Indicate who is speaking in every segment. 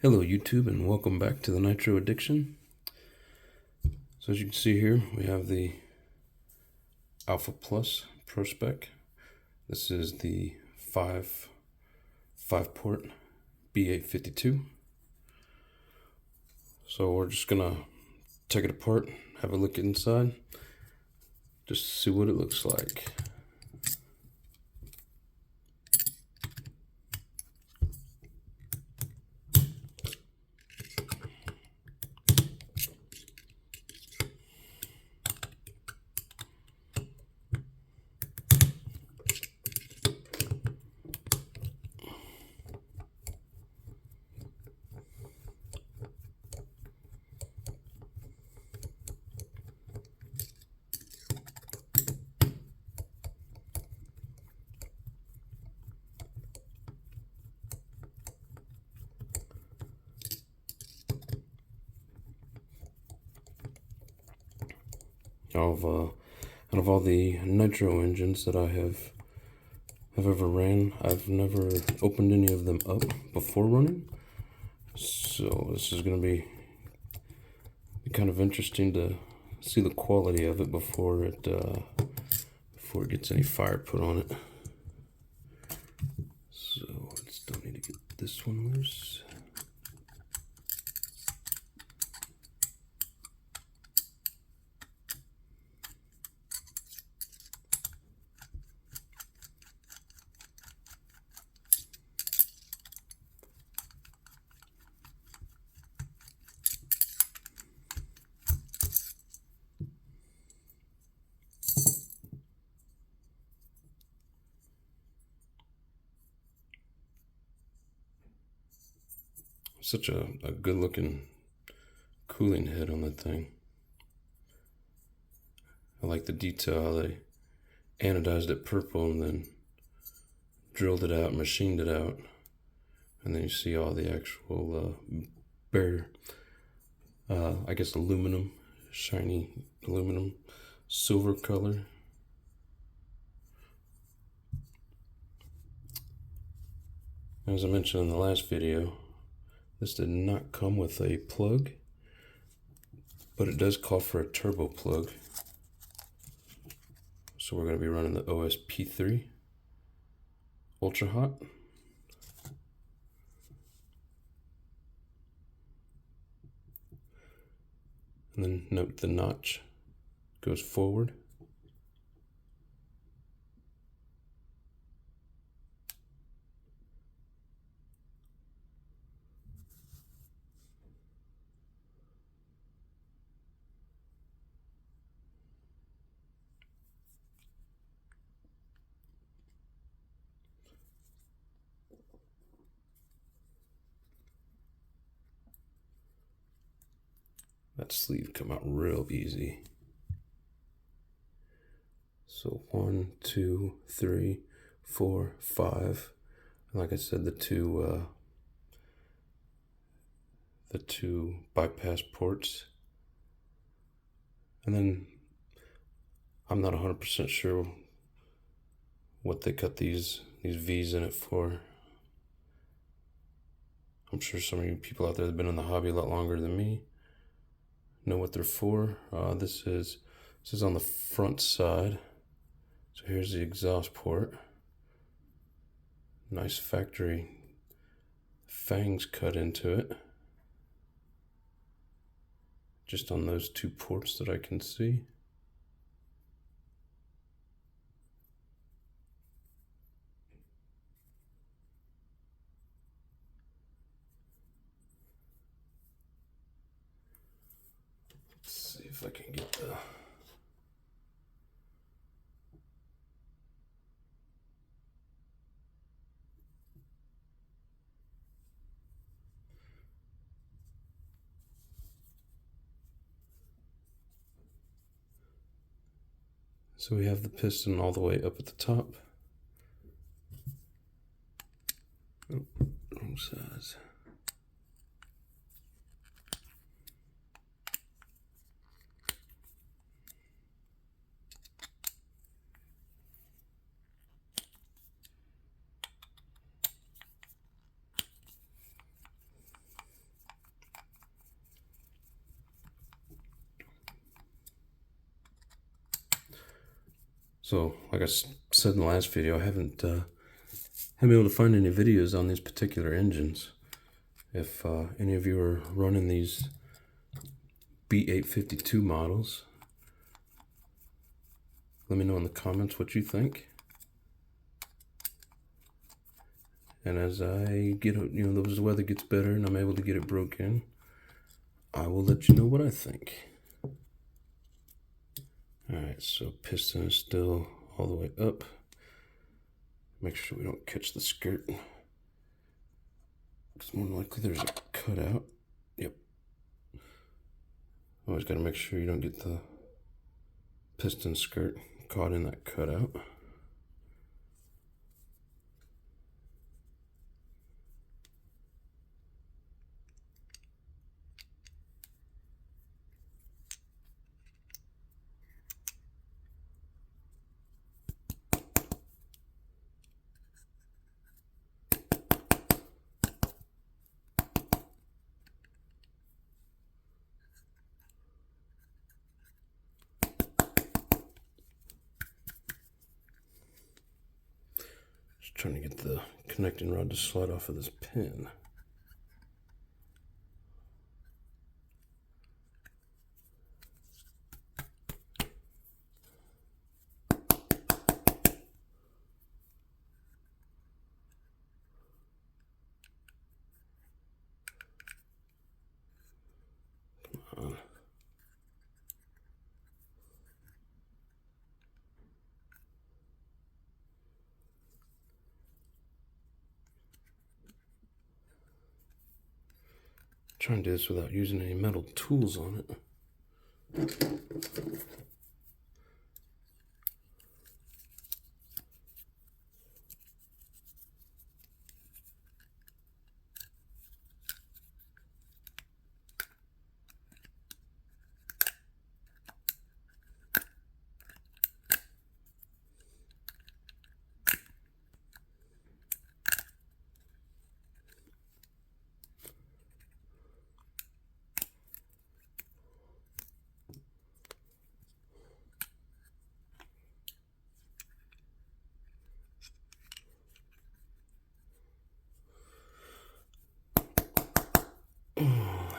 Speaker 1: Hello YouTube and welcome back to the Nitro Addiction. So as you can see here, we have the Alpha Plus Pro Spec. This is the 5-port B852. So we're just gonna take it apart, have a look inside, just to see what it looks like. Out of all the nitro engines that I have ever ran, I've never opened any of them up before running. So this is going to be kind of interesting to see the quality of it before it gets any fire put on it. So I still need to get this one loose. Such a good looking cooling head on that thing. I like the detail how they anodized it purple and then drilled it out, machined it out, and then you see all the actual bare, I guess aluminum, shiny aluminum, silver color. As I mentioned in the last video, this did not come with a plug, but it does call for a turbo plug. So we're going to be running the OSP3 Ultra Hot. And then note the notch goes forward. That sleeve come out real easy. So 1, 2, 3, 4, 5. And like I said, the two bypass ports. And then I'm not 100% sure what they cut these V's in it for. I'm sure some of you people out there that have been in the hobby a lot longer than me know what they're for. This is on the front side. So here's the exhaust port. Nice factory fangs cut into it. Just on those two ports that I can see. Let's see if I can get the... So we have the piston all the way up at the top. Oh, wrong size. So, like I said in the last video, I haven't been able to find any videos on these particular engines. If any of you are running these B852 models, let me know in the comments what you think. And as I get, as the weather gets better and I'm able to get it broken, I will let you know what I think. Alright, so piston is still all the way up. Make sure we don't catch the skirt. It's more likely there's a cutout. Yep. Always got to make sure you don't get the piston skirt caught in that cutout. Just trying to get the connecting rod to slide off of this pin. Come on. Trying to do this without using any metal tools on it.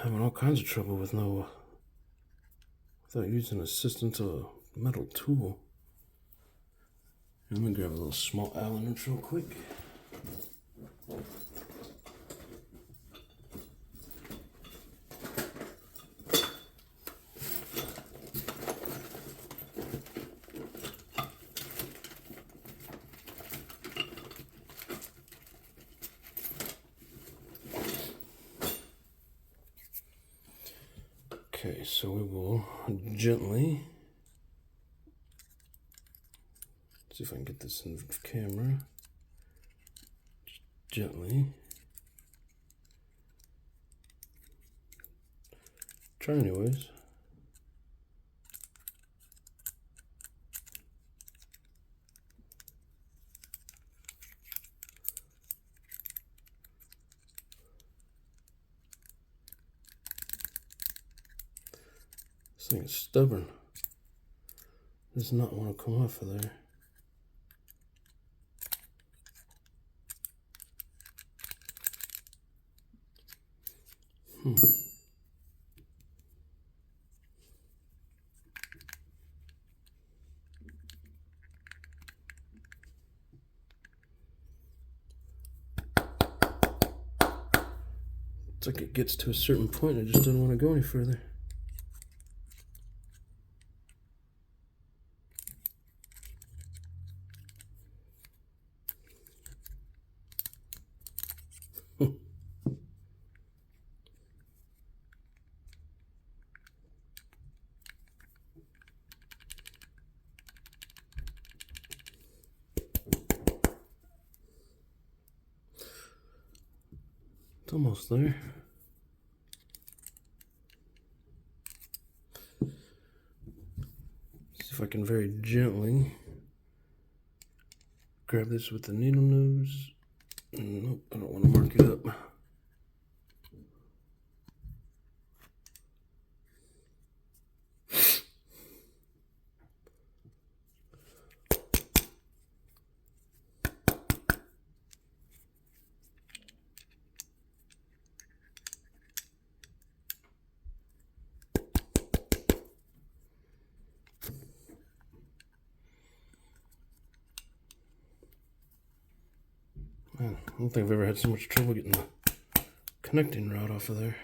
Speaker 1: Having all kinds of trouble without using assistance of a metal tool. Let me grab a little small Allen wrench real quick. Okay, so we will gently, see if I can get this in camera, just gently, try anyways. This thing is stubborn. Does not want to come off of there. It's like it gets to a certain point, it just doesn't want to go any further. It's almost there. See if I can very gently grab this with the needle nose. Nope, I don't want to mark it up. Man, I don't think I've ever had so much trouble getting the connecting rod off of there.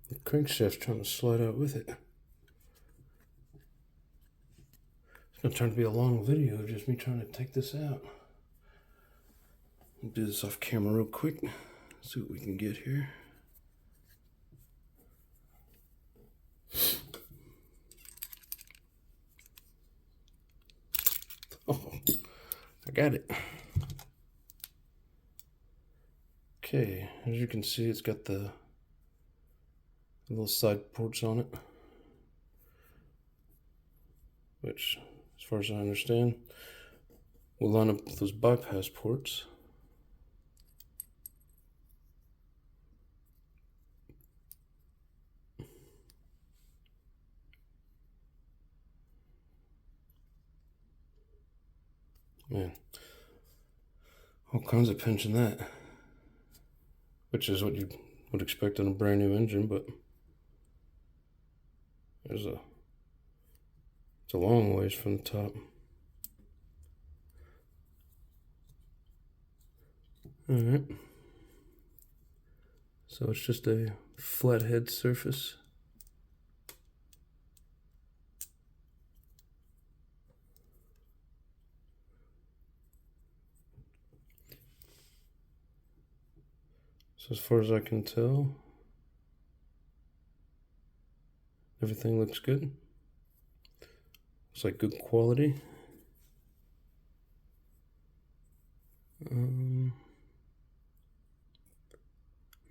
Speaker 1: The crankshaft's trying to slide out with it. It's gonna turn to be a long video of just me trying to take this out. I'll do this off camera real quick. See what we can get here. Oh, I got it. Okay, as you can see, it's got the little side ports on it, which, as far as I understand, will line up with those bypass ports. Man, all kinds of pinch in that, which is what you would expect on a brand new engine, but it's a long ways from the top. Alright, so it's just a flathead surface. So as far as I can tell, everything looks good. Looks like good quality.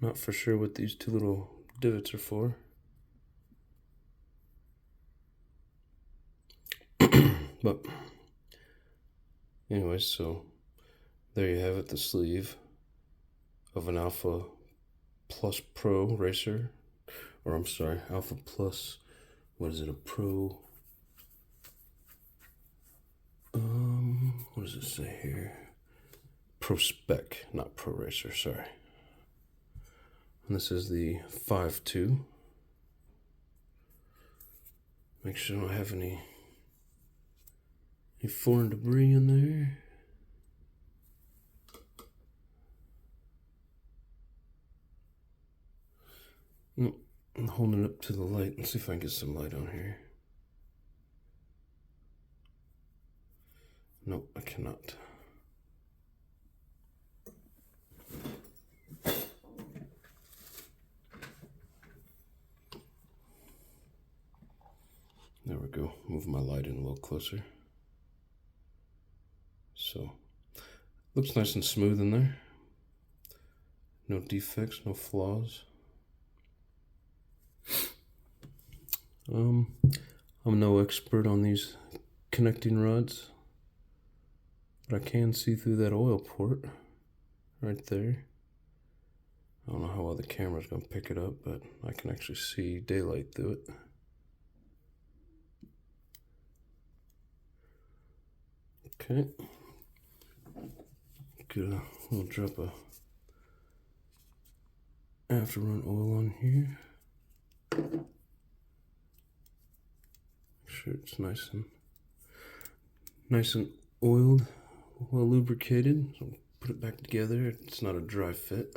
Speaker 1: Not for sure what these two little divots are for. But anyways, so there you have it, the sleeve of an Alpha Plus Pro racer, or I'm sorry, Alpha Plus, what is it, a Pro, what does it say here? Pro Spec, not Pro Racer, sorry. And this is the 5.2. Make sure I don't have any foreign debris in there. Nope, I'm holding it up to the light. Let's see if I can get some light on here. Nope, I cannot. There we go. Move my light in a little closer. So, looks nice and smooth in there. No defects, no flaws. I'm no expert on these connecting rods, but I can see through that oil port right there. I don't know how well the camera's going to pick it up, but I can actually see daylight through it. Okay. Get a little drop of after-run oil on here. Make sure it's nice and oiled, well lubricated. So put it back together. It's not a dry fit.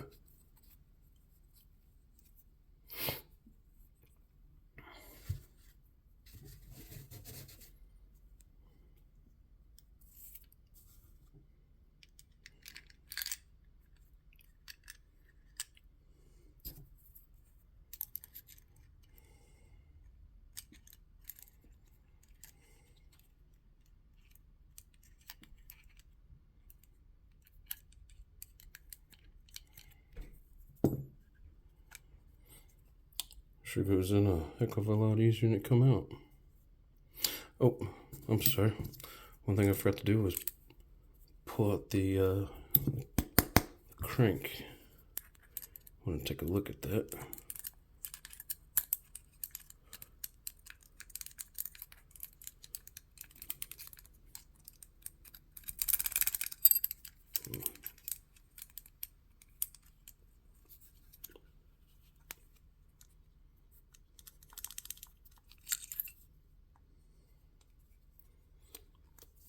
Speaker 1: Sure goes in a heck of a lot easier than it come out. Oh, I'm sorry. One thing I forgot to do was pull out the crank. I want to take a look at that.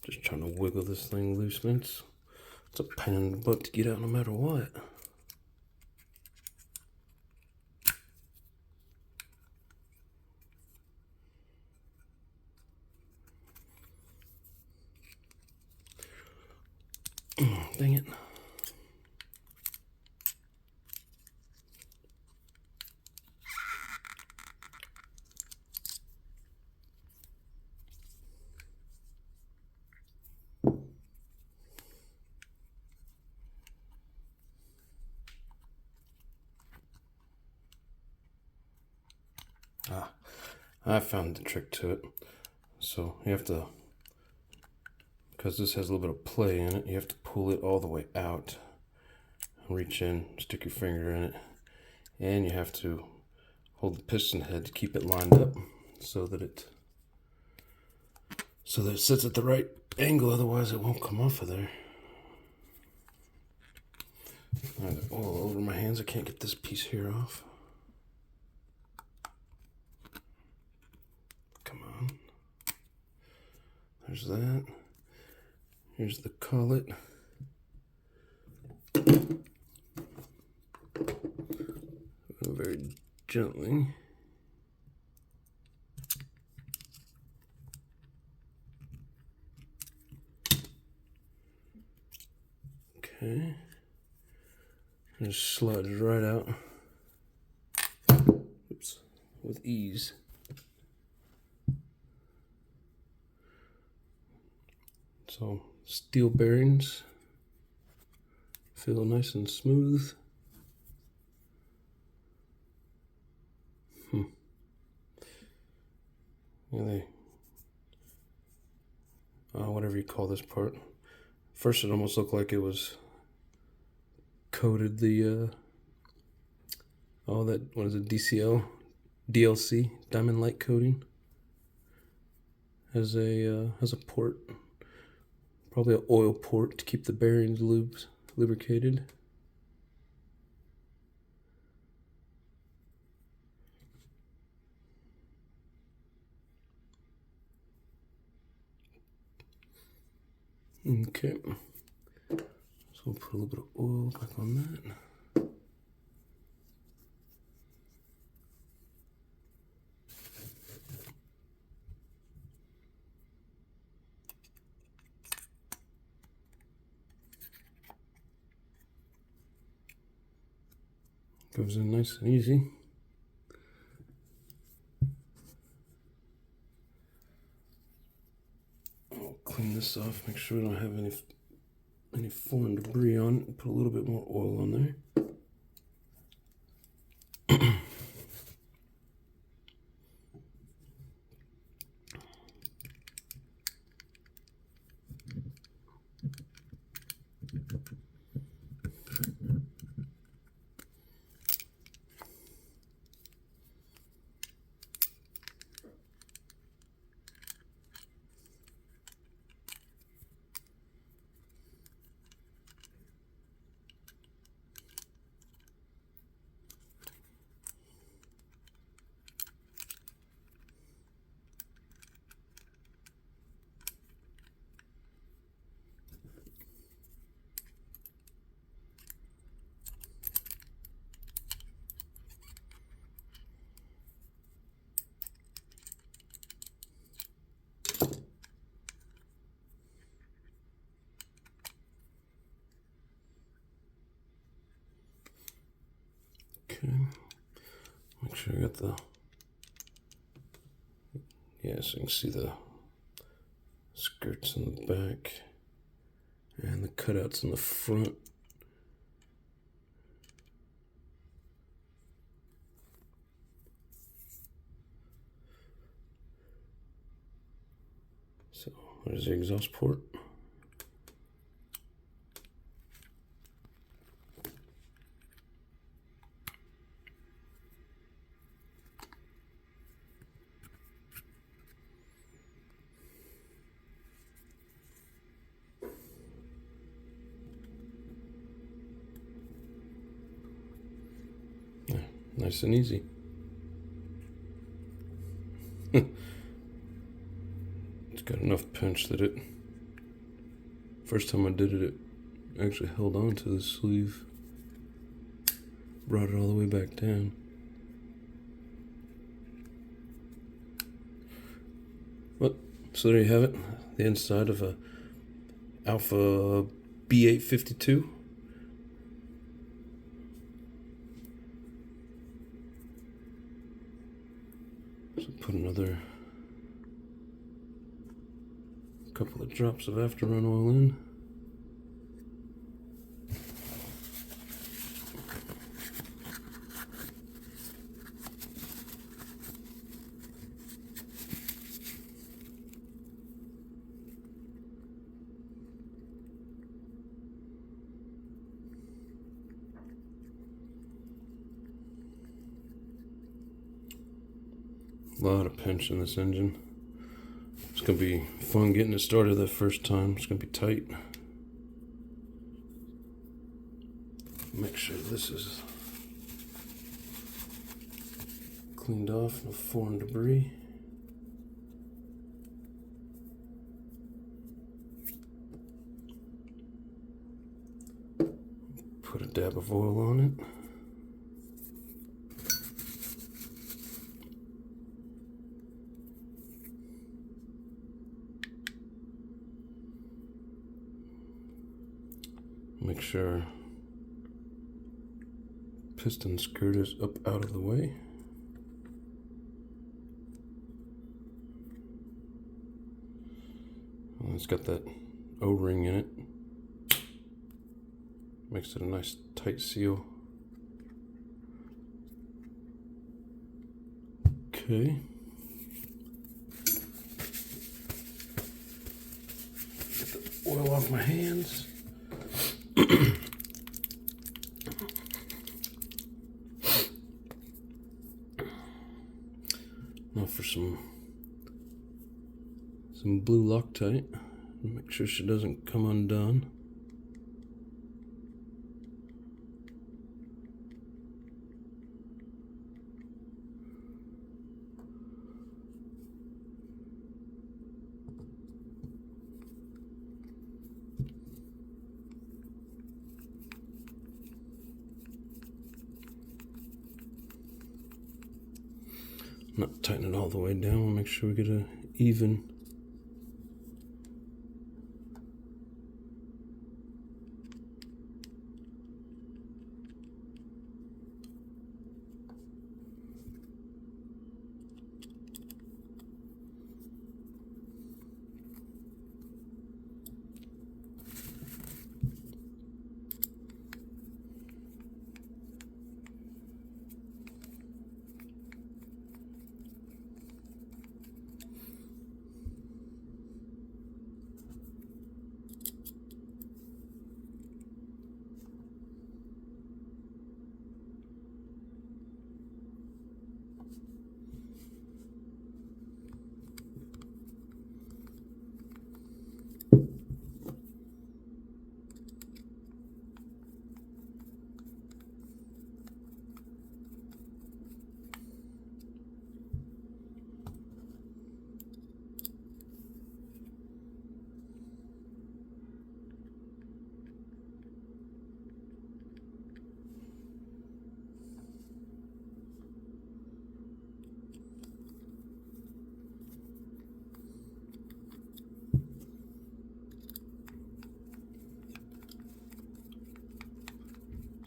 Speaker 1: Just trying to wiggle this thing loose, man. It's a pain in the butt to get out no matter what. Dang it. I found the trick to it. So you have to, because this has a little bit of play in it, you have to pull it all the way out. Reach in, stick your finger in it, and you have to hold the piston head to keep it lined up so that it sits at the right angle, otherwise it won't come off of there. I got all over my hands, I can't get this piece here off. There's that. Here's the collet. Very gently. Okay. Just slides right out. Oops. With ease. So steel bearings feel nice and smooth. Yeah, whatever you call this part. First, it almost looked like it was coated the what is it, DLC, diamond light coating, as a port. Probably an oil port to keep the bearings lubricated. Okay, so we'll put a little bit of oil back on that. Goes in nice and easy. I'll clean this off, make sure we don't have any foreign debris on it, and put a little bit more oil on there. Okay, make sure I got so you can see the skirts in the back and the cutouts in the front. There's the exhaust port. Yeah, nice and easy. It's got enough pinch that it, first time I did it, it actually held on to the sleeve, brought it all the way back down. Well, so there you have it, the inside of a Alpha B852. So put another couple of drops of after run oil in. A lot of pinch in this engine. It's gonna be fun getting it started the first time. It's gonna be tight. Make sure this is cleaned off, no foreign debris. Put a dab of oil on it. Make sure piston skirt is up out of the way. Well, it's got that O-ring in it. Makes it a nice tight seal. Okay. Get the oil off my hands. Now for some blue Loctite. Make sure she doesn't come undone. Not tighten it all the way down, we'll make sure we get a even.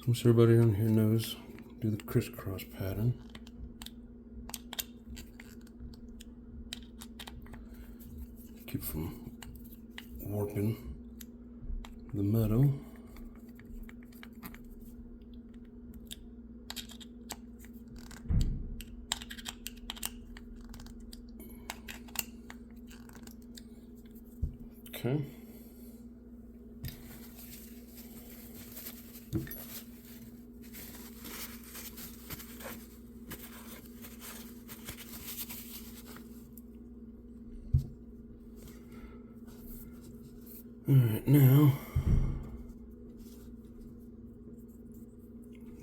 Speaker 1: Most everybody on here knows, do the crisscross pattern. Keep from warping the metal. Okay. Alright, now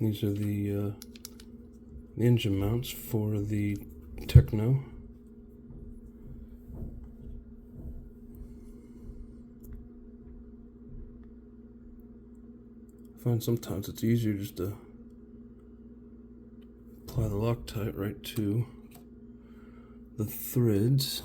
Speaker 1: these are the engine mounts for the Techno. I find sometimes it's easier just to apply the Loctite right to the threads.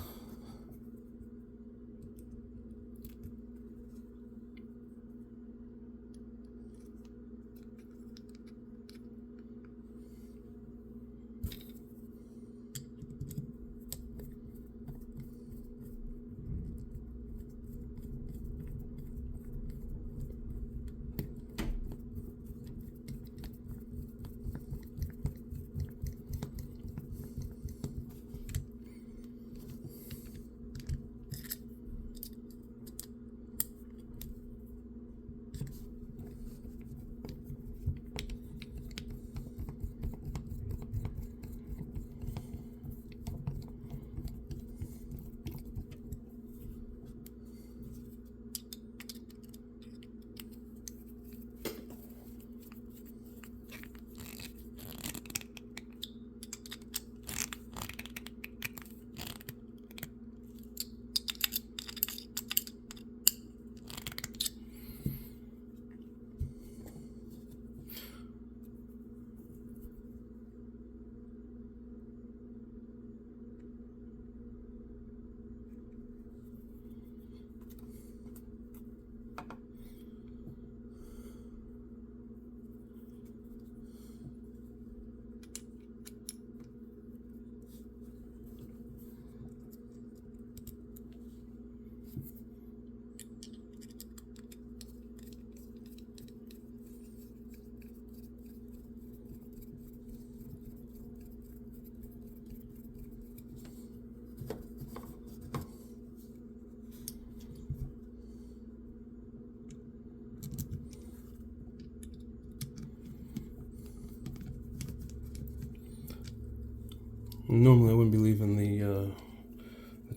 Speaker 1: Normally I wouldn't be leaving the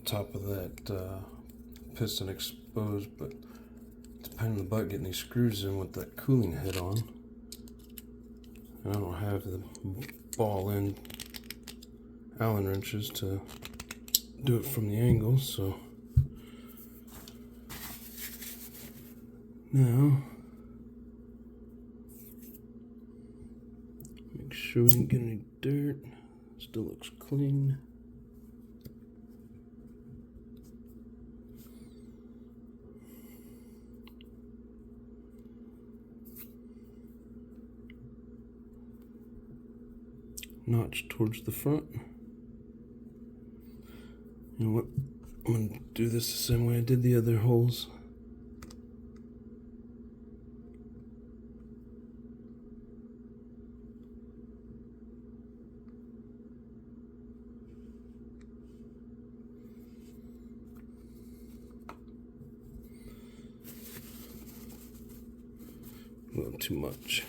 Speaker 1: top of that piston exposed, but it's a pain in the butt getting these screws in with that cooling head on. And I don't have the ball end Allen wrenches to do it from the angle, so now make sure we didn't get any dirt. Still looks clean. Notch towards the front. You know what? I'm going to do this the same way I did the other holes. A little too much.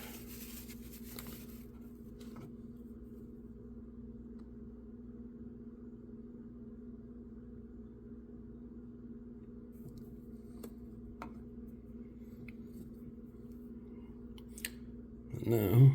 Speaker 1: Now